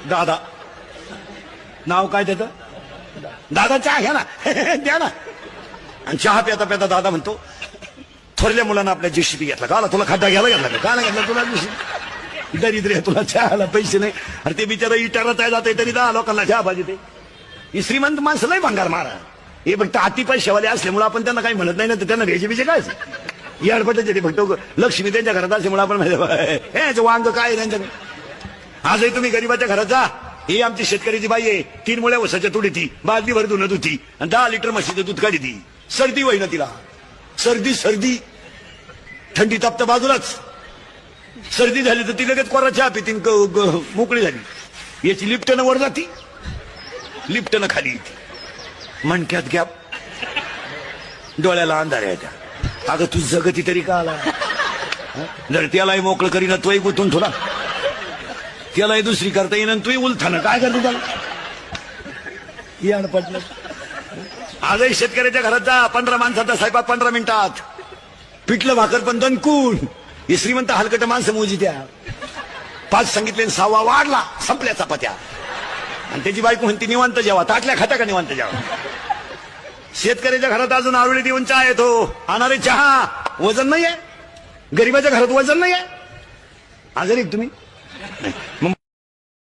दादा नाव काय त्याचं? दादा चहा घ्या ना द्या ना. आणि चहा प्याता प्याता दादा म्हणतो, थोरल्या मुलांना आपल्या जेसीबी घेतला का? तुला खड्डा घ्यायला घेतला का? घेतला तुला जेसीबी? दरिद्र आहे, तुला चहाला पैसे नाही. अरे ते बिचारा इटारा तयार जाते तरी 10 लोकांना चहा पाहिजे. ते ही श्रीमंत माणसं नाही भंगार मारा. हे फक्त अति पैशावाले असल्यामुळे आपण त्यांना काही म्हणत नाही ना, तर त्यांना घ्यायचे बिचे काय याडपटाचे. ते फक्त लक्ष्मी त्यांच्या घरात असल्यामुळे आपण हे वांग काय त्यांच्याकडे. आजही तुम्ही गरीबाच्या घरात जा, ही आमची शेतकऱ्याची बाई आहे, 3 मुळ्या उसाच्या तुडी ती बादली भर धुणत होती आणि 10 लिटर म्हशीचं दूध काढी ती. सर्दी होईना तिला, सर्दी थंडी तापता बाजूलाच. सर्दी झाली तर ती लगेच कोरा चहा पिती मोकळी झाली. याची लिफ्टनं वर जाती, लिफ्टनं खाली येते, मणक्यात गॅप, डोळ्याला अंधार आहे. त्या अगं तू जगती तरी का आला? जर त्यालाही मोकळं करीना तोही गुंतून थोडा, त्यालाही दुसरी करता येईन तूही उलथानं काय करतो त्याला? याड पडलं. आजही शेतकऱ्याच्या घरात जा, 15 माणसाचा स्वयंपाक 15 मिनिटात, पिठलं भाकर पण दणकून. हे श्रीमंत हलकट माणसं मोजी त्या. 5 सांगितले 6वा वाढला, संपल्या चपात्या. आणि त्याची बायको म्हणते निवांत जेवा, ताटल्या खाता का निवांत जेवा? शेतकऱ्याच्या घरात अजून आवळी देऊन चहा येतो. आणणारे चहा वजन नाहीये, गरीबाच्या घरात वजन नाहीये. आजारी तुम्ही